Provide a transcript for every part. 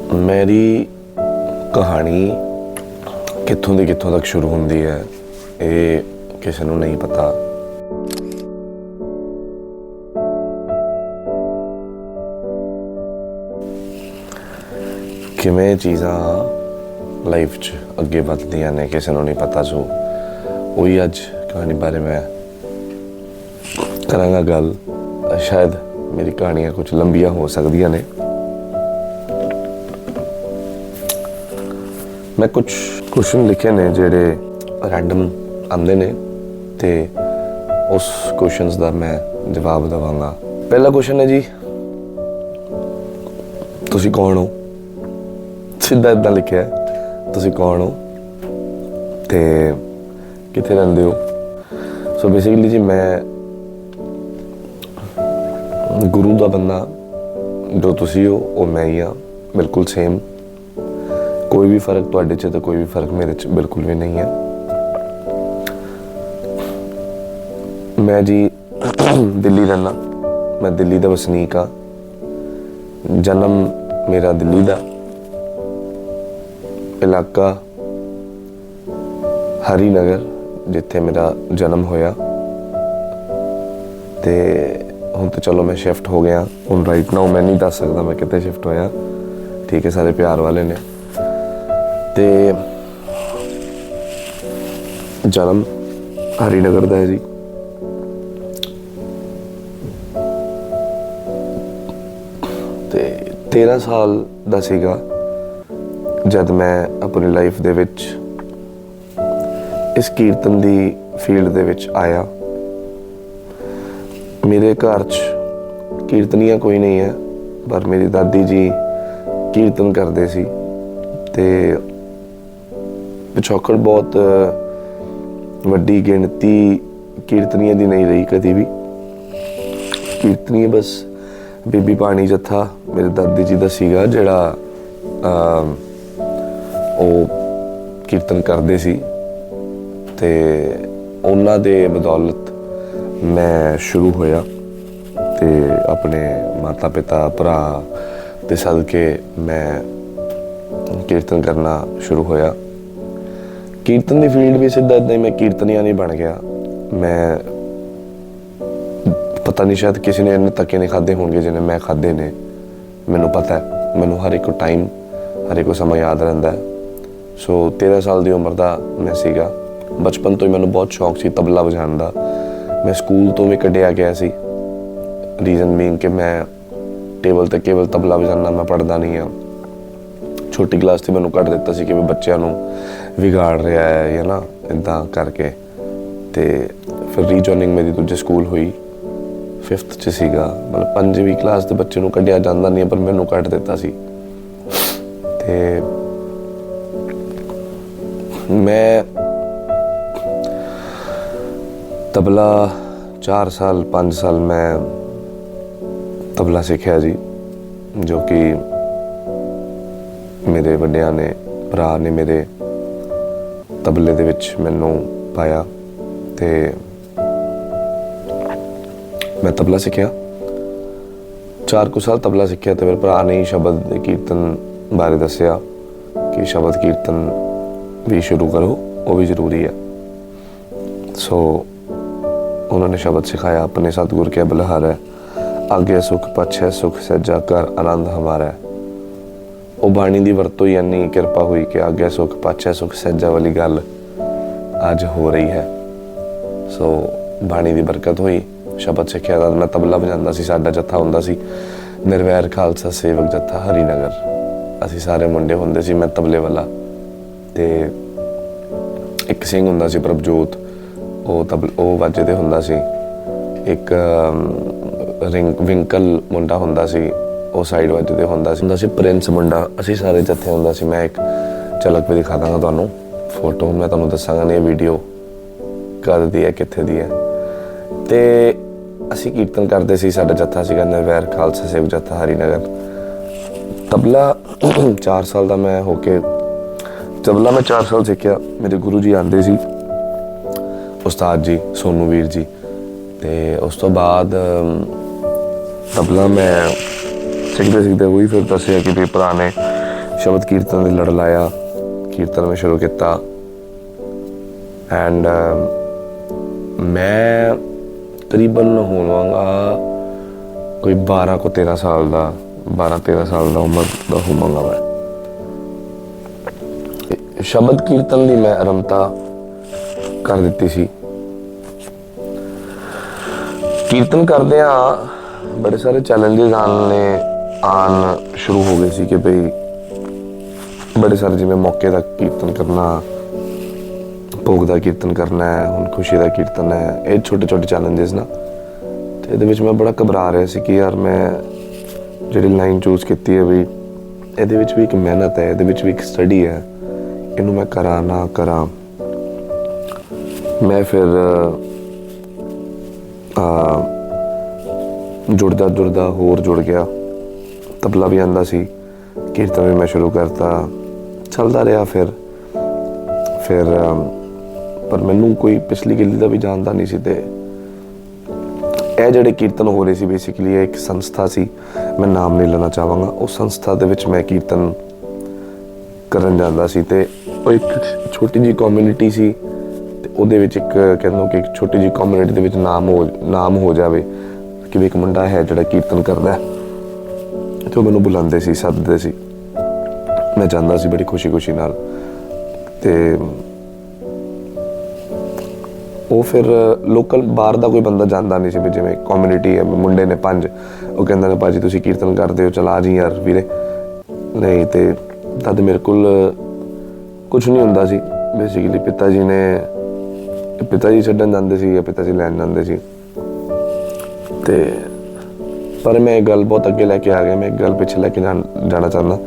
मेरी कहानी कित्थों दी कित्थों तक शुरू होंदी है ये किसी नूं नहीं पता। किवें चीज़ां लाइफ च अगे वधदियां ने किसी नूं नहीं पता। सो वही अज कहानी बारे मैं करांगा गल। शायद मेरी कहानियां कुछ लंबियां हो सकदियां ने। मैं कुछ क्वेश्चन लिखे ने जेड़े रैंडम आंदे ने ते उस क्वेश्चनस दा मैं जवाब देवांगा। पहला क्वेश्चन है जी, तुसी कौन हो? सीधा इदां लिखिआ है, तुसी कौन हो ते कित्थे रहिंदे हो? सो बेसिकली जी मैं गुरु दा बंदा, जो तुसी हो वो मैं ही हाँ, बिल्कुल सेम। कोई भी फर्क तुहाडे च ते कोई भी फर्क मेरे च बिल्कुल भी नहीं है। मैं जी दिल्ली रहना, मैं दिल्ली दा वसनीक हाँ। जन्म मेरा दिल्ली दा, इलाका हरी नगर जिथे मेरा जन्म होया। ते हुण तो चलो मैं शिफ्ट हो गया। हुण राइट नाउ मैं नहीं दस सकदा मैं कित्थे शिफ्ट होया, ठीक है, सारे प्यार वाले ने। ते जन्म हरी नगर दा है जी। ते 13 साल दा सीगा जद मैं अपनी लाइफ दे विच इस कीर्तन दी फील्ड दे विच आया। मेरे घर च कीर्तनिया कोई नहीं है, पर मेरी दादी जी कीर्तन करते सी ते पिछौकड़ बहुत वड्डी गिणती कीर्तनिया दी नहीं रही कदी भी। कीर्तनिया बस बीबी पानी जत्था मेरे दादी जी दा सीगा जिहड़ा कीर्तन करते सी ते उन्हां दे बदौलत मैं शुरू होया ते अपने माता पिता भरा ते सदके मैं कीर्तन करना शुरू होया। कीर्तन की फील्ड भी सीधा इदां ही मैं कीर्तनिया नहीं बन गया। मैं पता नहीं शायद किसी ने इन्ने धक्के नहीं खाधे होंगे जिन्हें मैं खाधे ने। मैनू पता है, मैनू हर एक टाइम हर एक समय याद रहिंदा है। सो 13 साल की उम्र का मैं सीगा। बचपन तो ही मैनू बहुत शौक सी तबला वजाउण दा। मैं स्कूल तो भी कढ़िया गया सी, रीजन बीइंग कि मैं टेबल ते केवल तबला वजाना, मैं पढ़दा नहीं हाँ। छोटी क्लास से मैनू कढ़ दिता सी कि बच्चों नू विगाड़ रहा है या ना इदां करके। ते फिर रीजॉइनिंग मेरी दूजे स्कूल हुई, 5th च सीगा। मतलब 5वीं क्लास के बच्चे नू कढ़िया जांदा नहीं, पर मैनू कढ़ दिता सी। ते मैं तबला 4 साल 5 साल मैं तबला सीखिया जी, जो कि मेरे वड्डियां ने भरा ने मेरे तबले दे विच मैनू पाया ते मैं तबला सीखिया। 4 कुछ साल तबला सीखिया तो मेरे भरा ने शब्द कीर्तन बारे दसिया कि शब्द कीर्तन भी शुरू करो, वो भी जरूरी है। सो उन्होंने शब्द सिखाया, अपने सतगुर के बलहार है, आगे सुख पछे सुख सज्जा कर आनंद हमारा है। वो बाणी की वरतों ही इन्नी किरपा हुई कि आगे सुख पाछे सुख सज्जा वाली गल अज हो रही है। सो बाणी की बरकत हुई, शब्द सिक्ख्या दा मैं तबला वजांदा सी। साडा जत्था हुंदा सी निर्वैर खालसा सेवक जत्था हरी नगर। असीं सारे मुंडे हुंदे सी, मैं तबले वाला ते एक सिंह हुंदा सी प्रभजोत, वो वजदे हुंदा सी। एक विंकल मुंडा हुंदा सी, वो साइड वजदे हुंदा सी प्रिंस मुंडा। असीं सारे जत्थे हुंदा सी। मैं एक झलक भी दिखा दांगा तुहानूं, फोटो मैं तुहानूं दसांगा नहीं, वीडियो कद दी है कित्थे दी है। ते असीं कीर्तन करदे सी, साडा जत्था सीगा निर्वैर खालसा सेवक जत्था हरी नगर। तबला 4 साल का मैं होके तबला मैं 4 साल सीखिया। मेरे गुरु जी आंदे सी, उस्ताद जी सोनू वीर जी। ते उस तो बाद तबला मैं सीखते सीखते हुई फिर दसिया कि भरा ने शब्द कीर्तन की लड़ लाया, कीर्तन में शुरू किया एंड मैं तकरीबन होवांगा कोई 12 को 13 साल का 12-13 साल का उम्र का होवांगा। मैं शब्द कीर्तन की मैं आरंभता कर दी सी। कीर्तन करदे बड़े सारे चैलेंजेस आन शुरू हो गए सी कि भाई बड़े सारे जिवें मौके का कीर्तन करना, भोग का कीर्तन करना है, हुण खुशी का कीर्तन है, ये छोटे छोटे चैलेंजेस ना। तो ये मैं बड़ा घबरा रहा सी कि यार मैं जिहड़ी लाइन चूज की है भी ये भी एक मेहनत है, ये भी एक स्टडी है, इनू मैं करा ना करा। मैं फिर जुड़दा होर जुड़ गया, तबला भी आंदा सी, कीर्तन भी मैं शुरू करता, चलता रहा। फिर पर मैनू कोई पिछली गली का भी जानता नहीं सी। ते जिहड़े कीर्तन हो रहे सी बेसिकली एक संस्था सी, मैं नाम नहीं लेना चाहांगा, उस संस्था दे विच मैं कीर्तन करन जांदा सी। ते एक छोटी जी कम्यूनिटी सी, ते उहदे विच एक कहंदो कि एक छोटी जी कम्यूनिटी दे विच नाम हो जावे कि एक मुंडा है जिहड़ा कीर्तन करदा है। तो मैनू बुलांदे सी, सददे सी, मैं जांदा सी बड़ी खुशी नाल। ते वो फिर लोकल बाहर का कोई बंदा जाता नहीं सी भी जिवें कम्यूनिटी है, मुंडे ने 5 वो कहंदे ने भाजी तुसीं कीर्तन करदे हो, चल आ जी यार वीरे। नहीं तो तद मेरे को कुछ नहीं हुंदा सी। बेसिकली पिता जी छड्डन जांदे सी या पिता जी लैन जांदे सी। ते पर मैं एक गल बहुत अगे लैके आ गया, मैं एक गल पिछे लैके जाना चाहता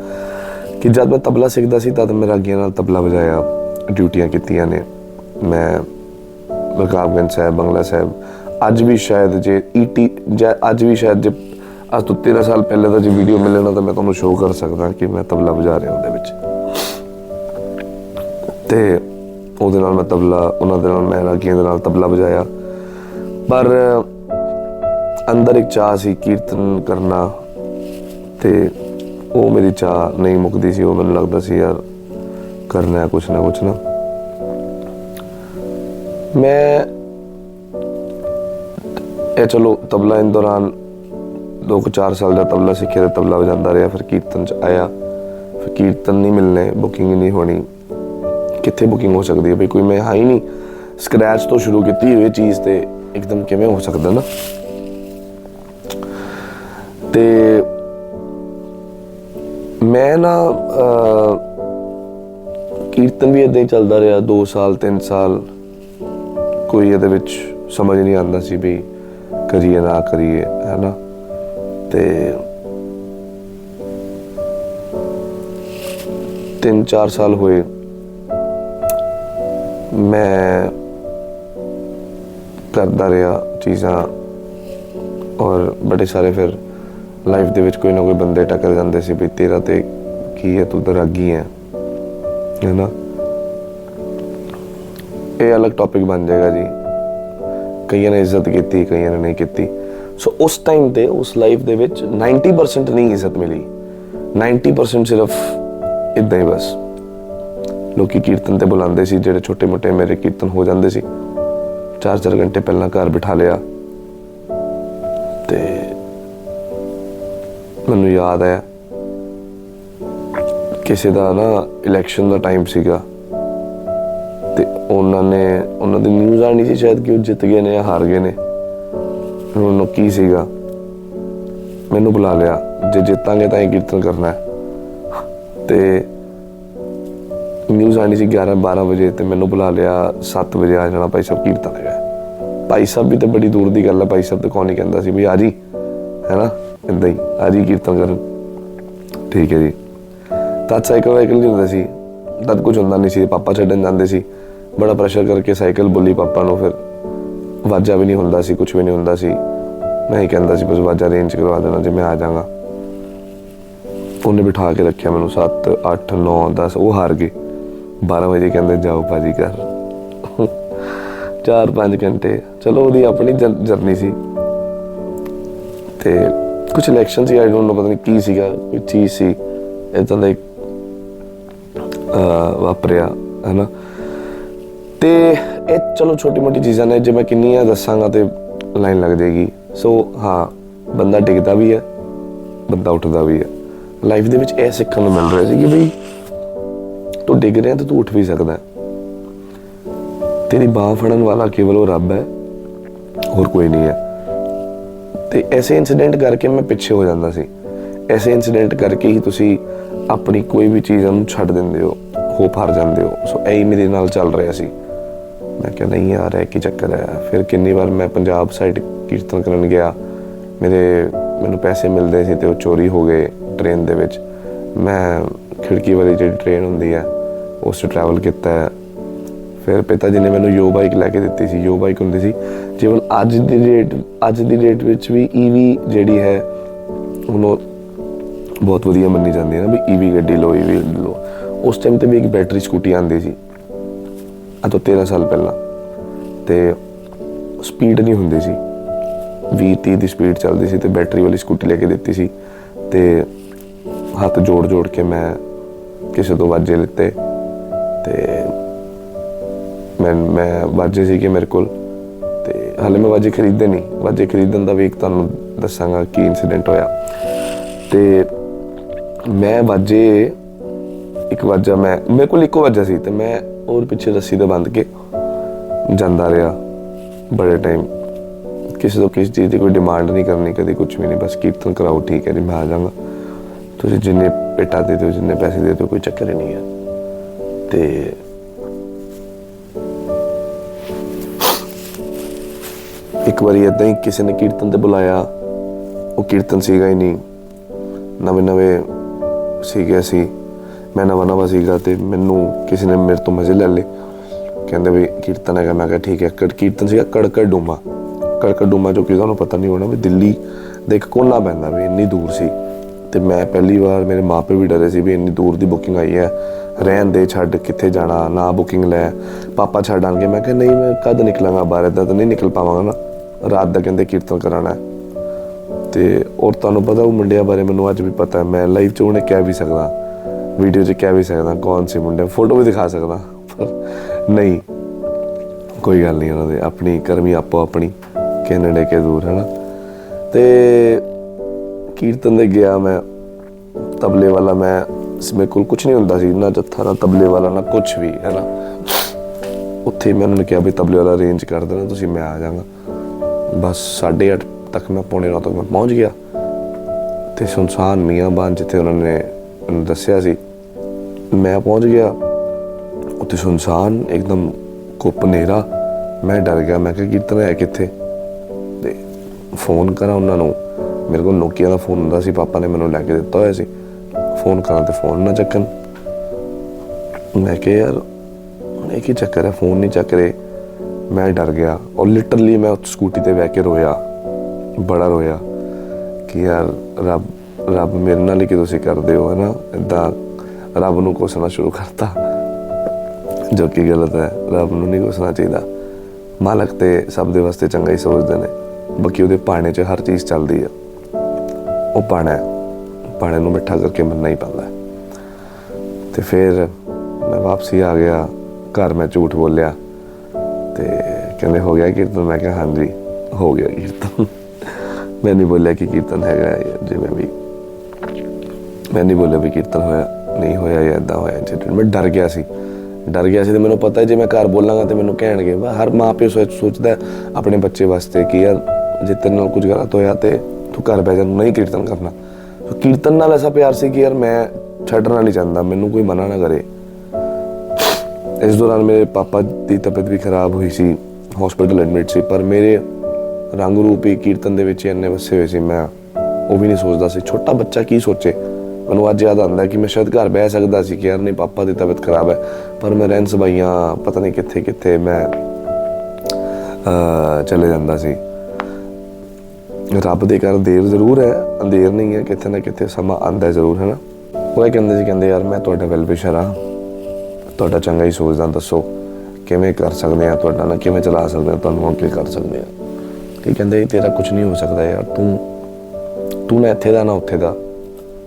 कि जब मैं तबला सीखता सी तद मैं रागियां नाल तबला बजाया, ड्यूटियां कीतियां ने मैं रकाबगंज साहब, बंगला साहब। अज भी शायद जे अज भी शायद जे अज तो 13 साल पहले का जो वीडियो मिले ना तो मैं तुहानूं शो कर सकदा कि मैं तबला बजा रहा उहदे विच। ते उहदे नाल मैं तबला, उहनां दे नाल मैं रागियां दे नाल तबला बजाया। पर अंदर एक चाह सी कीर्तन करना, ते वो मेरी चाह नहीं मुकदी सी। वो मैनूं लगदा सी यार करना है कुछ ना। मैं चलो तबला इन दौरान 2-4 साल का तबला सीखिया, तबला बजाता रहा। फिर कीर्तन च आया, फिर कीर्तन नहीं मिलने, बुकिंग नहीं होनी, कित्थे बुकिंग हो सकती है भाई, कोई मैं है ही नहीं, स्क्रैच तो शुरू की हुई चीज़ तो एकदम किवें हो सकता ना। ते मैं ना कीर्तन भी इदां ही चलता रहा 2 साल 3 साल, कोई ये समझ नहीं आता सी भी करिए ना करिए, है ना। ते 3-4 साल हुए मैं करता रहा चीज़ां, और बड़े सारे फिर लाइफ दे विच कोई ना कोई बंदे टकर जाते सी भी तेरा ते की है, तू तो रागी है ना। ये अलग टॉपिक बन जाएगा जी। कई ने इज्जत की, कई ने नहीं की। सो उस टाइम ते उस लाइफ दे विच 90% नहीं इज्जत मिली, 90% सिर्फ इदां ही बस लोग कीर्तन ते बुलाते सी, जेडे छोटे मोटे मेरे कीर्तन हो जाते सी, 4-4 घंटे पहला घर बिठा लिया। ते मैनू याद आया किसी का ना इलैक्शन का टाइम सीगा, ते उन्होंने दी न्यूज़ आनी सी शायद कि वो जित गए ने या हार गए ने। उन्होंने की सीगा मैनू बुला लिया, जे जितांगे तां ही कीर्तन करना है। ते न्यूज़ आनी सी 11-12 बजे, तो मैनू बुला लिया 7 बजे आ जाना भाई साहब कीर्तन है। भाई साहब भी तो बड़ी दूर की गल है, भाई साहब तो कौन ही कहता सी भी आ जी, है ना, इदां ही आ जी कीर्तन करन, ठीक है जी। तद साइकिल वाइकल नहीं होंदा सी, तद कुछ होंदा नहीं सी, पापा छड्डन जांदे सी, बड़ा प्रेशर करके साइकिल बोली पापा नूं, फिर वाजा भी नहीं होंदा सी, कुछ भी नहीं होंदा सी। मैं ही कहता सी बस वाजा रेंज करवा देना जी, मैं आ जाऊँगा। उन्हें बिठा के रखा मैनू 7, 8, 9, 10, वो हार गए। 12 बजे कहते जाओ भाजी घर। 4-5 घंटे, चलो वो अपनी जर्नी सी। ते कुछ इलैक्शन सी, आई डोंट नो, पता नहीं की सीगा, कोई चीज़ सी इदां दा ਵਾਪਰਿਆ ਹੈ ਨਾ। ਤੇ ਇਹ ਚਲੋ ਛੋਟੀ ਮੋਟੀ ਚੀਜ਼ਾਂ ਨੇ, ਜੇ ਮੈਂ ਕਿੰਨੀਆਂ ਦੱਸਾਂਗਾ ਤੇ ਲਾਈਨ ਲੱਗ ਜਾਏਗੀ। ਸੋ ਹਾਂ, ਬੰਦਾ ਡਿੱਗਦਾ ਵੀ ਹੈ, ਬੰਦਾ ਉੱਠਦਾ ਵੀ ਹੈ। ਲਾਈਫ ਦੇ ਵਿੱਚ ਇਹ ਸਿੱਖਣ ਨੂੰ ਮਿਲ ਰਿਹਾ ਸੀ ਕਿ ਬਈ ਤੂੰ ਡਿੱਗ ਰਿਹਾ ਤੇ ਤੂੰ ਉੱਠ ਵੀ ਸਕਦਾ। ਤੇਰੀ ਬਾਂਹ ਫੜਨ ਵਾਲਾ ਕੇਵਲ ਉਹ ਰੱਬ ਹੈ, ਹੋਰ ਕੋਈ ਨਹੀਂ ਹੈ। ਤੇ ਐਸੇ ਇੰਸੀਡੈਂਟ ਕਰਕੇ ਮੈਂ ਪਿੱਛੇ ਹੋ ਜਾਂਦਾ ਸੀ। ਐਸੇ ਇੰਸੀਡੈਂਟ ਕਰਕੇ ਹੀ ਤੁਸੀਂ ਆਪਣੀ ਕੋਈ ਵੀ ਚੀਜ਼ ਨੂੰ ਛੱਡ ਦਿੰਦੇ ਹੋ, ਹੋਪ ਹਾਰ ਜਾਂਦੇ ਹੋ। ਸੋ ਇਹੀ ਮੇਰੇ ਨਾਲ ਚੱਲ ਰਿਹਾ ਸੀ। ਮੈਂ ਕਿਹਾ ਨਹੀਂ ਯਾਰ, ਇਹ ਕੀ ਚੱਕਰ ਹੈ। ਫਿਰ ਕਿੰਨੀ ਵਾਰ ਮੈਂ ਪੰਜਾਬ ਸਾਈਡ ਕੀਰਤਨ ਕਰਨ ਗਿਆ, ਮੈਨੂੰ ਪੈਸੇ ਮਿਲਦੇ ਸੀ ਤੇ ਉਹ ਚੋਰੀ ਹੋ ਗਏ ਟ੍ਰੇਨ ਦੇ ਵਿੱਚ। ਮੈਂ ਖਿੜਕੀ ਵਾਲੀ ਜਿਹੜੀ ਟ੍ਰੇਨ ਹੁੰਦੀ ਹੈ ਉਸ 'ਚ ਟਰੈਵਲ ਕੀਤਾ ਹੈ। ਫਿਰ ਪਿਤਾ ਜੀ ਨੇ ਮੈਨੂੰ ਯੋ ਬਾਈਕ ਲੈ ਕੇ ਦਿੱਤੀ ਸੀ। ਯੋ ਬਾਈਕ ਹੁੰਦੀ ਸੀ ਜਿਵੇਂ ਅੱਜ ਦੀ ਡੇਟ ਵਿੱਚ ਵੀ EV ਜਿਹੜੀ ਹੈ ਹੁਣ ਉਹ ਬਹੁਤ ਵਧੀਆ ਮੰਨੀ ਜਾਂਦੀ ਹੈ ਨਾ, ਵੀ EV ਗੱਡੀ ਲਓ, EV ਗੱਡੀ ਲਓ। ਉਸ ਟਾਈਮ 'ਤੇ ਵੀ ਇੱਕ ਬੈਟਰੀ ਸਕੂਟੀ ਆਉਂਦੀ ਸੀ, ਅੱਜ ਤੋਂ 13 ਸਾਲ ਪਹਿਲਾਂ। ਤੇ ਸਪੀਡ ਨਹੀਂ ਹੁੰਦੀ ਸੀ, 20-30 ਦੀ ਸਪੀਡ ਚੱਲਦੀ ਸੀ। ਤੇ ਬੈਟਰੀ ਵਾਲੀ ਸਕੂਟੀ ਲੈ ਕੇ ਦਿੱਤੀ ਸੀ। ਤੇ ਹੱਥ ਜੋੜ ਕੇ ਮੈਂ ਕਿਸੇ ਤੋਂ ਵਾਜੇ ਲਿੱਤੇ ਤੇ ਮੈਂ ਵਾਜੇ ਸੀਗੇ ਮੇਰੇ ਕੋਲ। ਤੇ ਹਾਲੇ ਮੈਂ ਵਾਜੇ ਖਰੀਦੇ ਨਹੀਂ। ਵਾਜੇ ਖਰੀਦਣ ਦਾ ਵੀ ਇੱਕ ਤੁਹਾਨੂੰ ਦੱਸਾਂਗਾ ਕੀ ਇੰਸੀਡੈਂਟ ਹੋਇਆ। ਤੇ ਮੈਂ ਵਾਜੇ, ਇੱਕ ਵਾਜਾ ਮੇਰੇ ਕੋਲ ਇੱਕੋ ਵਾਜਾ ਸੀ ਤੇ ਮੈਂ ਹੋਰ ਪਿੱਛੇ ਰੱਸੀ ਤੇ ਬੰਨ੍ਹ ਕੇ ਜਾਂਦਾ ਰਿਹਾ ਬੜੇ ਟਾਈਮ। ਕਿਸੇ ਤੋਂ ਕਿਸੇ ਚੀਜ਼ ਦੀ ਕੋਈ ਡਿਮਾਂਡ ਨਹੀਂ ਕਰਨੀ, ਕਦੇ ਕੁਛ ਵੀ ਨਹੀਂ। ਬਸ ਕੀਰਤਨ ਕਰਾਓ, ਠੀਕ ਹੈ ਜੀ, ਮੈਂ ਆ ਜਾਵਾਂਗਾ। ਤੁਸੀਂ ਜਿੰਨੇ ਪੇਟਾ ਦੇ ਦਿਓ, ਜਿੰਨੇ ਪੈਸੇ ਦੇ ਦਿਓ, ਕੋਈ ਚੱਕਰ ਹੀ ਨਹੀਂ ਹੈ। ਤੇ ਇੱਕ ਵਾਰੀ ਏਦਾਂ ਹੀ ਕਿਸੇ ਨੇ ਕੀਰਤਨ ਤੇ ਬੁਲਾਇਆ, ਉਹ ਕੀਰਤਨ ਸੀਗਾ ਹੀ ਨਹੀਂ। ਨਵੇਂ ਸੀਗੇ ਅਸੀਂ, ਮੈਂ ਨਵਾਂ ਸੀਗਾ। ਤੇ ਮੈਨੂੰ ਕਿਸੇ ਨੇ ਮੇਰੇ ਤੋਂ ਮਜ਼ੇ ਲੈ ਲਏ, ਕਹਿੰਦੇ ਵੀ ਕੀਰਤਨ ਹੈਗਾ। ਮੈਂ ਕਿਹਾ ਠੀਕ ਹੈ। ਕੀਰਤਨ ਸੀਗਾ ਕੜਕੜ ਡੂਮਾ ਜੋ ਕਿ ਤੁਹਾਨੂੰ ਪਤਾ ਨਹੀਂ ਹੋਣਾ ਵੀ ਦਿੱਲੀ ਦਾ ਇੱਕ ਕੋਨਾ ਪੈਂਦਾ, ਵੀ ਇੰਨੀ ਦੂਰ ਸੀ। ਤੇ ਮੈਂ ਪਹਿਲੀ ਵਾਰ, ਮੇਰੇ ਮਾਂ ਪਿਓ ਵੀ ਡਰੇ ਸੀ ਵੀ ਇੰਨੀ ਦੂਰ ਦੀ ਬੁਕਿੰਗ ਆਈ ਹੈ, ਰਹਿਣ ਦੇ, ਛੱਡ, ਕਿੱਥੇ ਜਾਣਾ, ਨਾ ਬੁਕਿੰਗ ਲੈ, ਪਾਪਾ ਛੱਡ ਆਉਣਗੇ। ਮੈਂ ਕਿਹਾ ਨਹੀਂ, ਮੈਂ ਕਦ ਨਿਕਲਾਂਗਾ ਬਾਹਰ, ਇੱਦਾਂ ਤਾਂ ਨਹੀਂ ਨਿਕਲ ਪਾਵਾਂਗਾ ਨਾ। ਰਾਤ ਦਾ ਕਹਿੰਦੇ ਕੀਰਤਨ ਕਰਾਉਣਾ। ਤੇ ਔਰ ਤੁਹਾਨੂੰ ਪਤਾ ਉਹ ਮੁੰਡਿਆਂ ਬਾਰੇ ਮੈਨੂੰ ਅੱਜ ਵੀ ਪਤਾ। ਮੈਂ ਲਾਈਵ 'ਚ ਉਹਨੇ ਕਹਿ ਵੀ ਸਕਦਾ, ਵੀਡੀਓ 'ਚ ਕਹਿ ਵੀ ਸਕਦਾ ਕੌਣ ਸੀ ਮੁੰਡੇ, ਫੋਟੋ ਵੀ ਦਿਖਾ ਸਕਦਾ, ਪਰ ਨਹੀਂ, ਕੋਈ ਗੱਲ ਨਹੀਂ। ਉਹਨਾਂ ਦੇ ਆਪਣੀ ਕਰਮੀ ਆਪੋ ਆਪਣੀ, ਕੈਨੇਡਾ ਕੇ ਦੂਰ, ਹੈ ਨਾ। ਤੇ ਕੀਰਤਨ ਦੇ ਗਿਆ ਮੈਂ, ਤਬਲੇ ਵਾਲਾ ਮੇਰੇ ਕੋਲ ਕੁਛ ਨਹੀਂ ਹੁੰਦਾ ਸੀ, ਨਾ ਜੱਥਾ, ਨਾ ਤਬਲੇ ਵਾਲਾ, ਨਾ ਕੁਛ ਵੀ, ਹੈ ਨਾ। ਉੱਥੇ ਮੈਂ ਉਹਨਾਂ ਨੇ ਕਿਹਾ ਵੀ ਤਬਲੇ ਵਾਲਾ ਅਰੇਂਜ ਕਰ ਦੇਣਾ ਤੁਸੀਂ, ਮੈਂ ਆ ਜਾਵਾਂਗਾ। ਬਸ 8:30 ਤੱਕ ਮੈਂ, 8:45 ਤੱਕ ਮੈਂ ਪਹੁੰਚ ਗਿਆ। ਤੇ ਸੁਨਸਾਨ ਮੀਆਂਬਾਨ ਜਿੱਥੇ ਉਹਨਾਂ ਨੇ ਮੈਨੂੰ ਦੱਸਿਆ ਸੀ, ਮੈਂ ਪਹੁੰਚ ਗਿਆ ਉੱਥੇ ਸੁਨਸਾਨ ਇੱਕਦਮ, ਘੁੱਪ ਹਨੇਰਾ। ਮੈਂ ਡਰ ਗਿਆ। ਮੈਂ ਕਿਹਾ ਕੀਰਤਨ ਹੈ ਕਿੱਥੇ? ਤੇ ਫੋਨ ਕਰਾਂ ਉਹਨਾਂ ਨੂੰ, ਮੇਰੇ ਕੋਲ ਨੋਕੀਆ ਦਾ ਫੋਨ ਹੁੰਦਾ ਸੀ, ਪਾਪਾ ਨੇ ਮੈਨੂੰ ਲੈ ਕੇ ਦਿੱਤਾ ਹੋਇਆ ਸੀ। ਫੋਨ ਕਰਾਂ ਤੇ ਫੋਨ ਨਾ ਚੱਕਣ। ਮੈਂ ਕਿਹਾ ਯਾਰ ਇਹ ਕੀ ਚੱਕਰ ਹੈ, ਫੋਨ ਨਹੀਂ ਚੱਕ ਰਹੇ। ਮੈਂ ਡਰ ਗਿਆ ਔਰ ਲਿਟਰਲੀ ਮੈਂ ਸਕੂਟੀ ਤੇ ਬਹਿ ਕੇ ਰੋਇਆ, ਬੜਾ ਰੋਇਆ ਕਿ ਯਾਰ ਰੱਬ ਮੇਰੇ ਨਾਲ ਹੀ ਕਿ ਤੁਸੀਂ ਕਰਦੇ ਹੋ, ਹੈ ਨਾ। ਇੱਦਾਂ ਰੱਬ ਨੂੰ ਕੋਸਣਾ ਸ਼ੁਰੂ ਕਰਤਾ, ਜੋ ਕਿ ਗਲਤ ਹੈ। ਰੱਬ ਨੂੰ ਨਹੀਂ ਕੋਸਣਾ ਚਾਹੀਦਾ। ਮਾਲਕ ਤੇ ਸਭ ਦੇ ਵਾਸਤੇ ਚੰਗਾ ਹੀ ਸੋਚਦੇ ਨੇ। ਬਾਕੀ ਉਹਦੇ ਭਾਣੇ 'ਚ ਹਰ ਚੀਜ਼ ਚੱਲਦੀ ਹੈ। ਉਹ ਭਾਣੇ ਨੂੰ ਮਿੱਠਾ ਕਰਕੇ ਮੰਨਣਾ ਹੀ ਪੈਂਦਾ। ਤੇ ਫਿਰ ਮੈਂ ਵਾਪਸੀ ਆ ਗਿਆ ਘਰ। ਮੈਂ ਝੂਠ ਬੋਲਿਆ ਤੇ ਕਹਿੰਦੇ ਹੋ ਗਿਆ ਕੀਰਤਨ? ਮੈਂ ਕਿਹਾ ਹਾਂਜੀ ਹੋ ਗਿਆ ਕੀਰਤਨ। ਮੈਂ ਨਹੀਂ ਬੋਲਿਆ ਕਿ ਕੀਰਤਨ ਹੈਗਾ, ਜਿਵੇਂ ਵੀ ਮੈਂ ਨਹੀਂ ਬੋਲਿਆ ਵੀ ਕੀਰਤਨ ਹੋਇਆ, ਨਹੀਂ ਹੋਇਆ ਜਾਂ ਇੱਦਾਂ ਹੋਇਆ। ਮੈਂ ਡਰ ਗਿਆ ਸੀ ਤੇ ਮੈਨੂੰ ਪਤਾ ਜੇ ਮੈਂ ਘਰ ਬੋਲਾਂਗਾ ਤੇ ਮੈਨੂੰ ਕਹਿਣਗੇ। ਹਰ ਮਾਂ ਪਿਓ ਸੋਚਦਾ ਆਪਣੇ ਬੱਚੇ ਵਾਸਤੇ ਕਿ ਯਾਰ ਜੇ ਤੇਰੇ ਨਾਲ ਕੁਝ ਗਲਤ ਹੋਇਆ ਤੇ ਤੂੰ ਘਰ ਬਹਿ ਜਾ, ਨਹੀਂ ਕੀਰਤਨ ਕਰਨਾ। ਕੀਰਤਨ ਨਾਲ ਐਸਾ ਪਿਆਰ ਸੀ ਕਿ ਯਾਰ ਮੈਂ ਛੱਡਣਾ ਨਹੀਂ ਚਾਹੁੰਦਾ, ਮੈਨੂੰ ਕੋਈ ਮਨਾ ਨਾ ਕਰੇ। ਇਸ ਦੌਰਾਨ ਮੇਰੇ ਪਾਪਾ ਦੀ ਤਬੀਅਤ ਵੀ ਖਰਾਬ ਹੋਈ ਸੀ, ਹਸਪੀਟਲ ਐਡਮਿਟ ਸੀ। ਪਰ ਮੇਰੇ ਰੰਗ ਰੂਪ ਹੀ ਕੀਰਤਨ ਦੇ ਵਿੱਚ ਇੰਨੇ ਵਸੇ ਹੋਏ ਸੀ, ਮੈਂ ਉਹ ਵੀ ਨਹੀਂ ਸੋਚਦਾ ਸੀ। ਛੋਟਾ ਬੱਚਾ ਕੀ ਸੋਚੇ। ਮੈਨੂੰ ਅੱਜ ਯਾਦ ਆਉਂਦਾ ਕਿ ਮੈਂ ਸ਼ਾਇਦ ਘਰ ਬਹਿ ਸਕਦਾ ਸੀ ਕਿ ਯਾਰ ਨਹੀਂ, ਪਾਪਾ ਦੀ ਤਬੀਅਤ ਖਰਾਬ ਹੈ, ਪਰ ਮੈਂ ਰਹਿਣ ਸਬਾਈਆਂ ਪਤਾ ਨਹੀਂ ਕਿੱਥੇ ਮੈਂ ਚਲੇ ਜਾਂਦਾ ਸੀ। ਰੱਬ ਦੇ ਘਰ ਦੇਰ ਜ਼ਰੂਰ ਹੈ, ਅੰਧੇਰ ਨਹੀਂ ਹੈ। ਕਿਤੇ ਨਾ ਕਿਤੇ ਸਮਾਂ ਆਉਂਦਾ ਜ਼ਰੂਰ, ਹੈ ਨਾ। ਉਹ ਇਹ ਕਹਿੰਦੇ ਯਾਰ ਮੈਂ ਤੁਹਾਡਾ ਵੈਲਵਿਸ਼ਰ ਹਾਂ, ਤੁਹਾਡਾ ਚੰਗਾ ਹੀ ਸੋਚਦਾ, ਦੱਸੋ ਕਿਵੇਂ ਕਰ ਸਕਦੇ ਹਾਂ ਤੁਹਾਡਾ, ਨਾ ਕਿਵੇਂ ਚਲਾ ਸਕਦੇ ਹਾਂ ਤੁਹਾਨੂੰ, ਅੱਗੇ ਕਰ ਸਕਦੇ ਹਾਂ। ਤੇ ਕਹਿੰਦੇ ਤੇਰਾ ਕੁਛ ਨਹੀਂ ਹੋ ਸਕਦਾ ਯਾਰ, ਤੂੰ ਨਾ ਇੱਥੇ ਦਾ ਨਾ ਉੱਥੇ ਦਾ,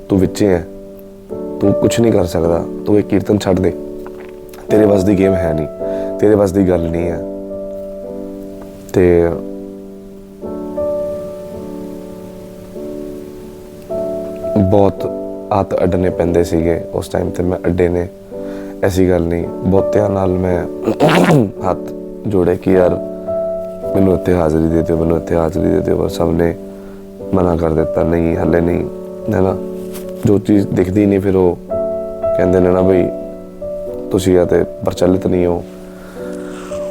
ਤੂੰ ਵਿੱਚੇ ਹੈ। तू कुछ नहीं कर सकता, तू एक कीर्तन छੱਡ दे, तेरे बस की गेम है नहीं, तेरे बस की गल नहीं है। ते बहुत हत्थ अड्डने पैंदे सीगे उस टाइम ते, मैं अड्डे ने, ऐसी गल नहीं। बहुतियां नाल मैं हत्थ जोड़े कि यार मैनू इत्थे हाज़री दे दिओ, मैनू इत्थे हाज़री दे दिओ, पर सब ने मना कर दिता, नहीं हले नहीं, है ना। जो चीज़ दिखती नहीं फिर वो कहते ने ना बई तुसीं या ते प्रचलित नहीं हो।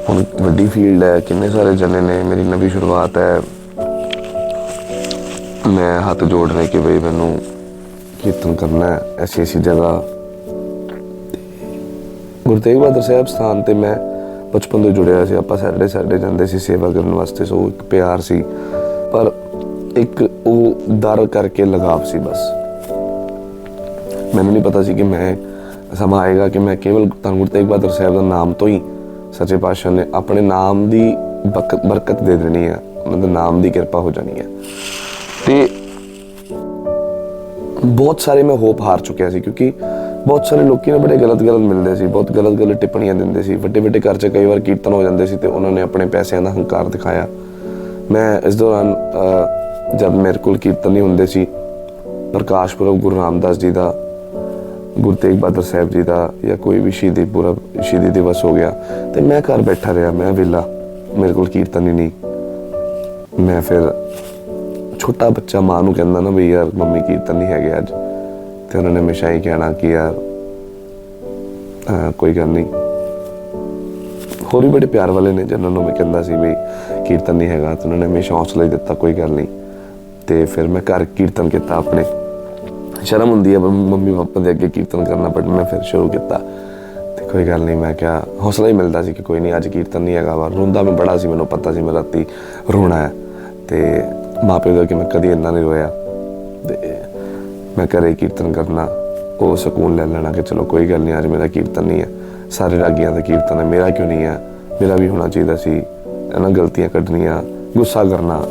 हुण वड्डी फील्ड है, किन्ने सारे जने ने, मेरी नवी शुरुआत है, मैं हाथ जोड़ रहे कि बई मैनू कीर्तन करना है ऐसी ऐसी जगह। गुरु तेग बहादुर साहब स्थान ते मैं बचपन तो जुड़िया सी, आपां सैटरडे सैटरडे जांदे सी सेवा करने वास्ते, सो एक प्यार सी, पर एक वो डर करके लगाव सी बस। मैनू नहीं पता सी कि मैं समा आएगा कि मैं केवल धੰਨ गुरु तेग बहादुर साहब का नाम तो ही सच्चे पातशाह ने अपने नाम की बरकत दे देनी है, मतलब नाम की किरपा हो जानी है। ते बहुत सारे मैं होप हार चुकिया सी, क्योंकि बहुत सारे लोग ने बड़े गलत मिलते सी, बहुत गलत टिप्पणियां देंदे सी। वड्डे घर च कई बार कीर्तन हो जाते सी ते उन्होंने अपने पैसों का हंकार दिखाया। मैं इस दौरान जब मेरे को कीर्तन नहीं होंदे सी, प्रकाश पुरब गुरु रामदास जी का, गुरु तेग बहादुर साहब जी का, या कोई भी शहीदी पुरब शहीदी दिवस हो गया, तो मैं घर बैठा रहा, मैं वेला, मेरे को कीर्तन ही नहीं। मैं फिर छोटा बच्चा माँ नूं कहंदा ना भी यार मम्मी कीर्तन नहीं है अज, तो उन्होंने हमेशा ही कहना कि यार कोई गल नहीं। होर भी बड़े प्यार वाले ने जिन्होंने मैं कहता सी भी कीर्तन नहीं है, तो उन्होंने हमेशा हौसला ही दिता कोई गल नहीं। तो फिर मैं घर कीर्तन किया, अपने शर्म होंदी है मम्मी पापा के अगे कीर्तन करना, बट मैं फिर शुरू किया, तो कोई गल नहीं, मैं क्या हौसला ही मिलता सी कि कोई नहीं अज कीर्तन नहीं है। वा रोंदा मैं बड़ा सी, मैनूं पता सी मैं राती रोना है, तो माँ प्यो कि मैं कभी इन्ना नहीं रोया, तो मैं घरे कीर्तन करना, वो सुकून ले लेना कि चलो कोई गल नहीं, अज मेरा कीर्तन नहीं है, सारे रागियां का कीर्तन है, मेरा क्यों नहीं है, मेरा भी होना चाहिए सी, है ना, गलतियां कढ़नियां, गुस्सा करना।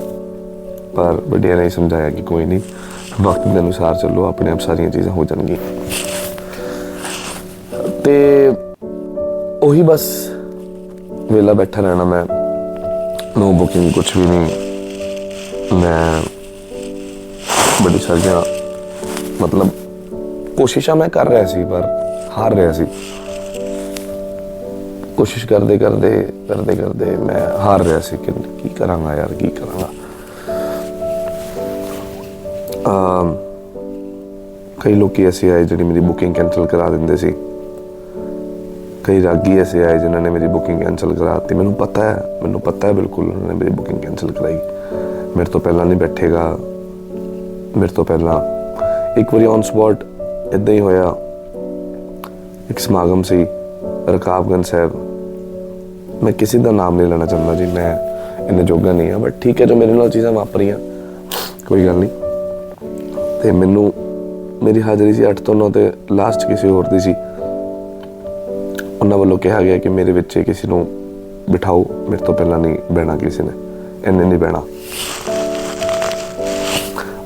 पर वड्डियां ने समझाया कि कोई नहीं, वक्त के अनुसार चलो, अपने आप सारिया चीज़ां हो जाएंगी। तो उही बस वेला बैठा रहना, मैं नो बुकिंग कुछ भी नहीं, मैं बड़ी सारिया मतलब कोशिशा मैं कर रहा सी, पर हार रहा सी। कोशिश करते करते मैं हार रहा सी कि की करांगा यार, की करांगा। कई लोग ऐसे आए जिन्हें मेरी बुकिंग कैंसल करा देंगे सी, कई रागी ऐसे आए जिन्होंने मेरी बुकिंग कैंसल करा दी। मैनू पता है बिल्कुल उन्होंने मेरी बुकिंग कैंसल कराई, मेरे तो पहला नहीं बैठेगा, मेरे तो पहला। एक बार ऑन स्पॉट इदा ही होया, एक समागम से रकाबगंज साहब, मैं किसी का नाम नहीं लेना चाहता जी, मैं इन्ने जोगा नहीं हाँ, बट ठीक है जो मेरे नाल चीज़ां वापरियां कोई गल नहीं। तो मैनू मेरी हाज़री सी 8 तो 9 तो लास्ट किसी होर दी सी, उन्होंने वालों कहा गया कि मेरे बच्चे किसी को बिठाओ, मेरे तो पहला नहीं बहना किसी ने, इन्ने नहीं बहना।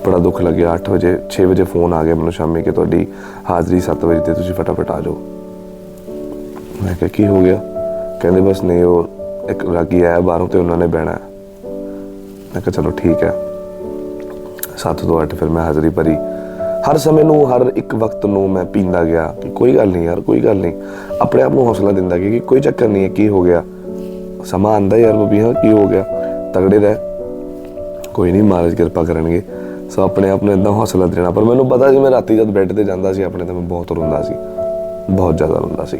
बड़ा दुख लगे। 8 बजे 6 बजे फोन आ गया मैं शामी कि तुहाडी हाज़री 7 बजे ते तुसीं फटाफट आ जाओ। मैं कहा की हो गया, कहते बस नहीं वो एक रागी आया बाहरों तो उन्होंने बहना है। मैं कहा चलो ठीक है। 7 तो 8 फिर मैं हाज़री भरी। हर समय नूं हर एक वक्त नूं मैं पींदा गया कि कोई गल नहीं यार, कोई गल नहीं, अपने आप नूं हौसला दिंदा कि कोई चक्कर नहीं है, की हो गया, समा आंदा यार बबी, हाँ की हो गया, तगड़े रह, कोई नहीं महाराज किरपा करनगे। सो अपने आप नूं इदां हौसला देना। पर मैनूं पता सी मैं राती जद बैठ ते जांदा सी अपने, तो मैं बहुत रोंदा सी, बहुत ज़्यादा रोंदा सी।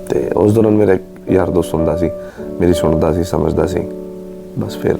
ते उस दौरान मेरा एक यार दोस्त हुंदा सी, मेरी सुनदा सी, समझदा सी। बस फिर